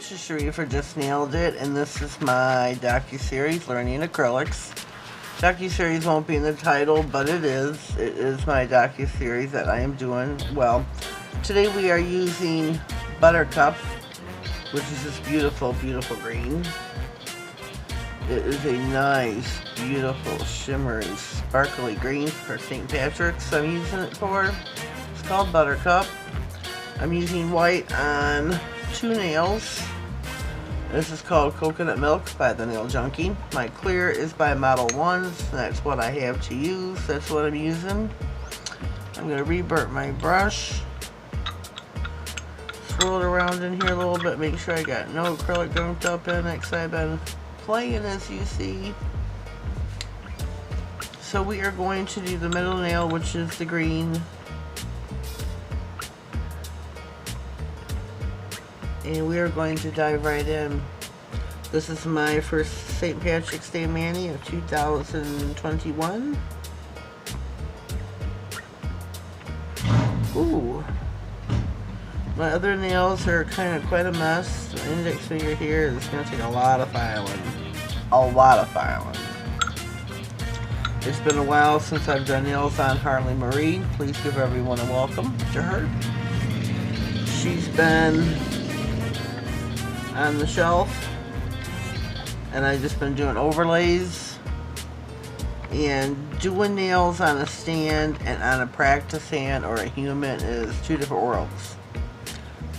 this is Cherie for Just Nailed It, and this is my docu-series, Learning Acrylics. Docu-series won't be in the title, but it is. It is my docu-series that I am doing. Well, today we are using Buttercup, which is this beautiful, beautiful green. It is a nice, beautiful, shimmery, sparkly green for St. Patrick's I'm using it for. It's called Buttercup. I'm using white on 2 nails. This is called Coconut Milk by the Nail Junkie. My clear is by Modelones. That's what I have to use. That's what I'm using. I'm going to reburn my brush. Swirl it around in here a little bit. Make sure I got no acrylic dumped up in it because I've been playing, as you see. So we are going to do the middle nail, which is the green. And we are going to dive right in. This is my first St. Patrick's Day mani of 2021. Ooh. My other nails are kind of quite a mess. The index finger here is going to take a lot of filing. A lot of filing. It's been a while since I've done nails on Harley Marie. Please give everyone a welcome to her. She's been on the shelf, and I've just been doing overlays, and doing nails on a stand and on a practice hand or a human is two different worlds.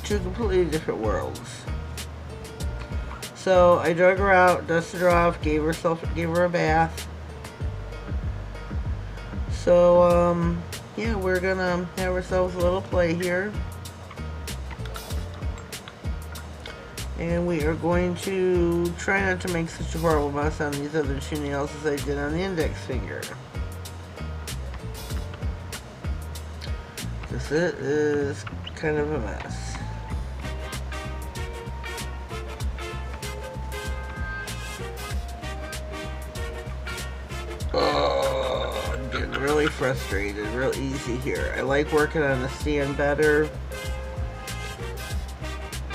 Two completely different worlds. So I drug her out, dusted her off, gave her a bath. So yeah, we're gonna have ourselves a little play here. And we are going to try not to make such a horrible mess on these other 2 nails as I did on the index finger. Because it is kind of a mess. Oh, I'm getting really frustrated, real easy here. I like working on the stand better.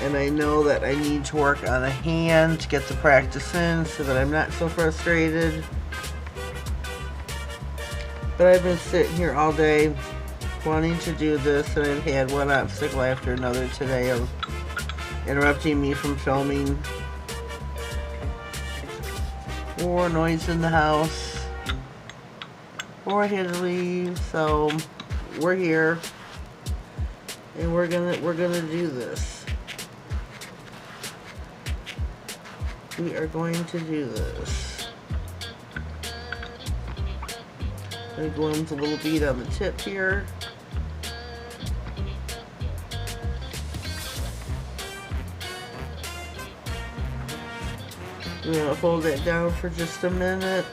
And I know that I need to work on a hand to get the practice in so that I'm not so frustrated. But I've been sitting here all day wanting to do this, and I've had one obstacle after another today of interrupting me from filming, or noise in the house, or I had to leave. So we're here, and we're gonna do this. We are going to do this. I'm going with a little bead on the tip here. I'm going to hold that down for just a minute.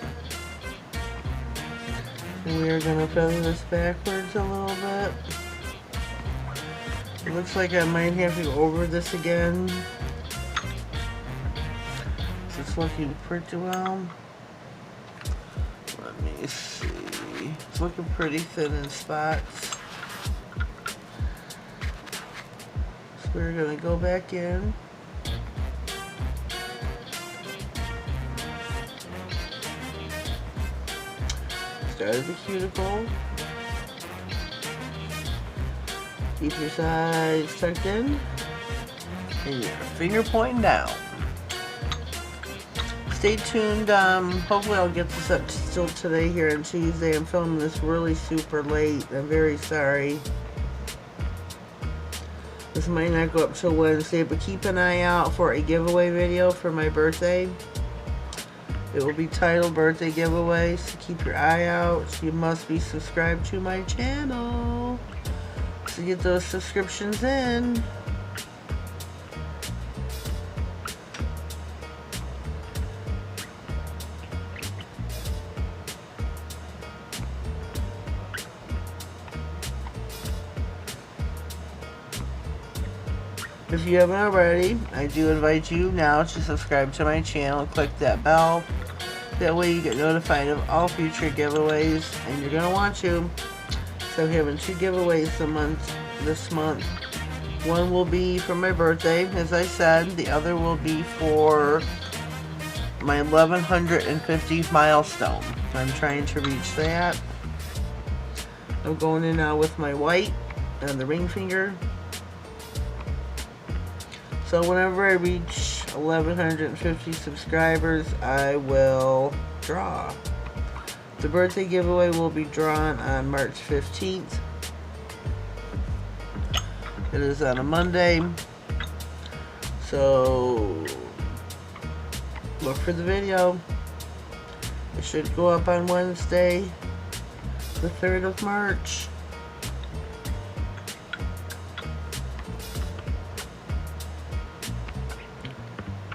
And we are going to feather this backwards a little bit. It looks like I might have to go over this again. It's looking pretty well. Let me see. It's looking pretty thin in spots. So we're going to go back in. Start at the cuticle. Keep your sides tucked in. And your finger pointing down. Stay tuned. Hopefully I'll get this up still today here on Tuesday. I'm filming this really super late. I'm very sorry. This might not go up till Wednesday, but keep an eye out for a giveaway video for my birthday. It will be titled Birthday Giveaway, so keep your eye out. You must be subscribed to my channel to get those subscriptions in. If you haven't already, I do invite you now to subscribe to my channel. Click that bell. That way you get notified of all future giveaways, and you're going to want to. So I'm having 2 giveaways this month. One will be for my birthday, as I said. The other will be for my 1150th milestone. I'm trying to reach that. I'm going in now with my white and the ring finger. So whenever I reach 1150 subscribers, I will draw. The birthday giveaway will be drawn on March 15th. It is on a Monday. So look for the video. It should go up on Wednesday, the 3rd of March.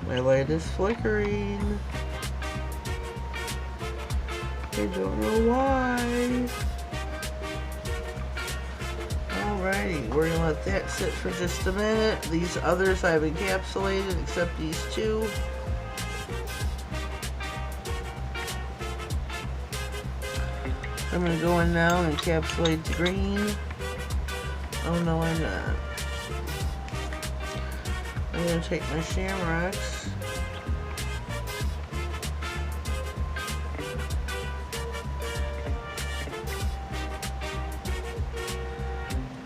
My light is flickering. I don't know why. Alrighty, we're gonna let that sit for just a minute. These others I've encapsulated, except these two. I'm gonna go in now and encapsulate the green. Oh no, I'm not. I'm gonna take my shamrocks.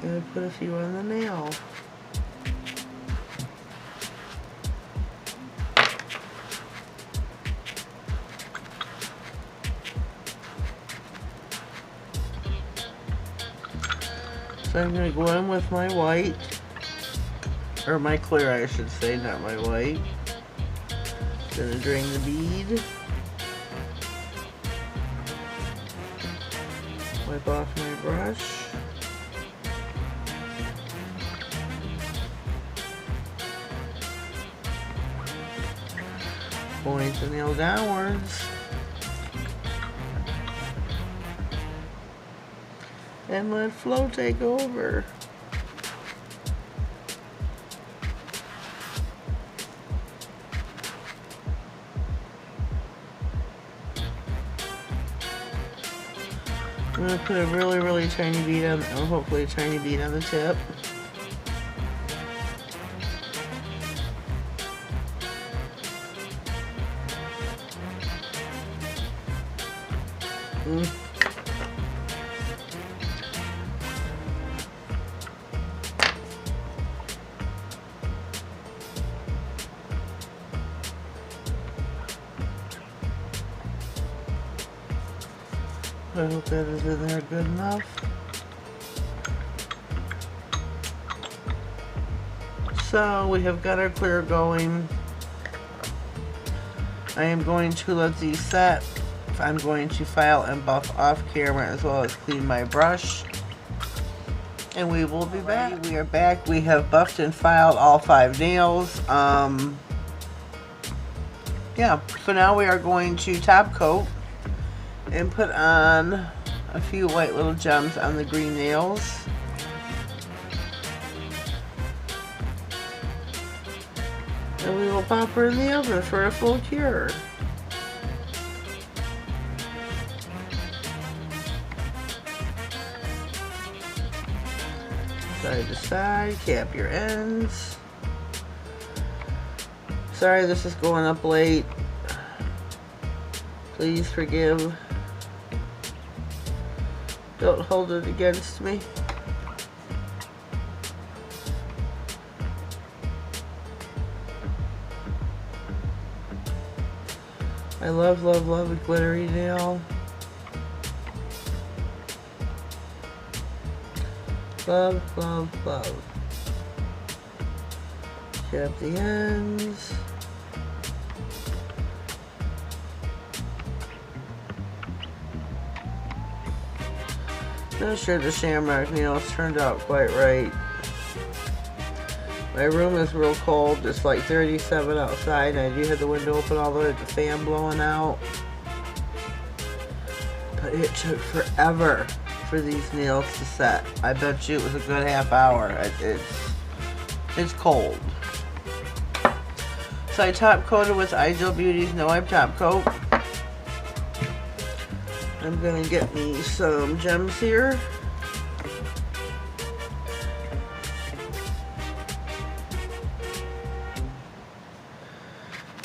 And put a few on the nail. So I'm going to go in with my white, or my clear I should say, not my white. Going to drain the bead. Wipe off my brush. Point the nail downwards. And let flow take over. I'm going to put a really tiny bead on, or hopefully a tiny bead on the tip. I hope that is in there good enough. So we have got our clear going. I am going to let these set. I'm going to file and buff off camera as well as clean my brush. And we will be back. We are back. We have buffed and filed all 5 nails. Yeah, so now we are going to top coat and put on a few white little gems on the green nails. And we will pop her in the oven for a full cure. Side to side, cap your ends. Sorry this is going up late. Please forgive. Don't hold it against me. I love a glittery nail. Love. Cap the ends. Not sure the shamrock nails turned out quite right. My room is real cold. It's like 37 outside, and I do have the window open all the way with the fan blowing out. But it took forever for these nails to set. I bet you it was a good half hour. It's cold. So I top coated with Ideal Beauty's No Wipe Top Coat. I'm gonna get me some gems here.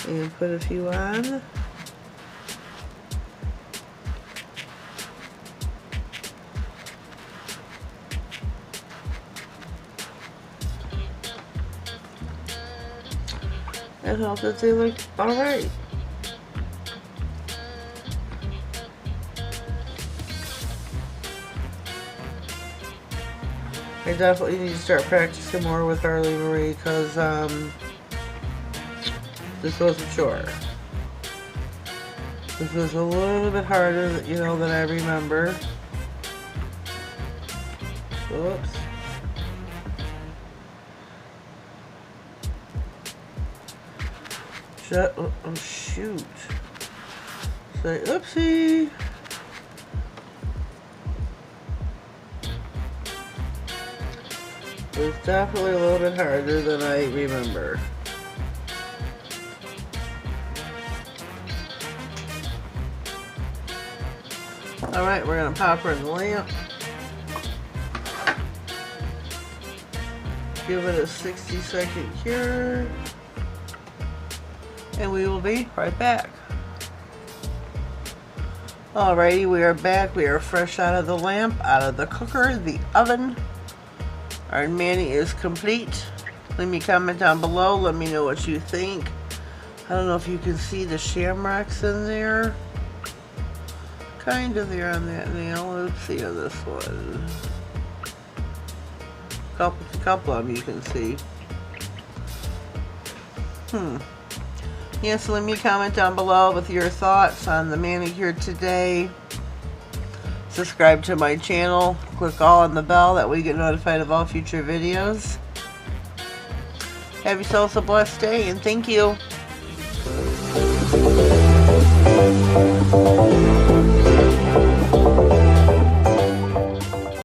and put a few on. I thought that they looked alright. I definitely need to start practicing more with Harley Marie because this wasn't sure. This was a little bit harder, you know, than I remember. Whoops. Oh shoot. Say oopsie. It was definitely a little bit harder than I remember. Alright, we're going to pop her in the lamp. Give it a 60-second cure. And we will be right back. Alrighty, we are back. We are fresh out of the lamp, out of the cooker, the oven. Our mani is complete. Leave me a comment down below. Let me know what you think. I don't know if you can see the shamrocks in there. Kind of there on that nail. Let's see on this one. A couple of them you can see. Yes, leave me a comment down below with your thoughts on the manicure today. Subscribe to my channel. Click all on the bell. That way you get notified of all future videos. Have yourselves a blessed day and thank you.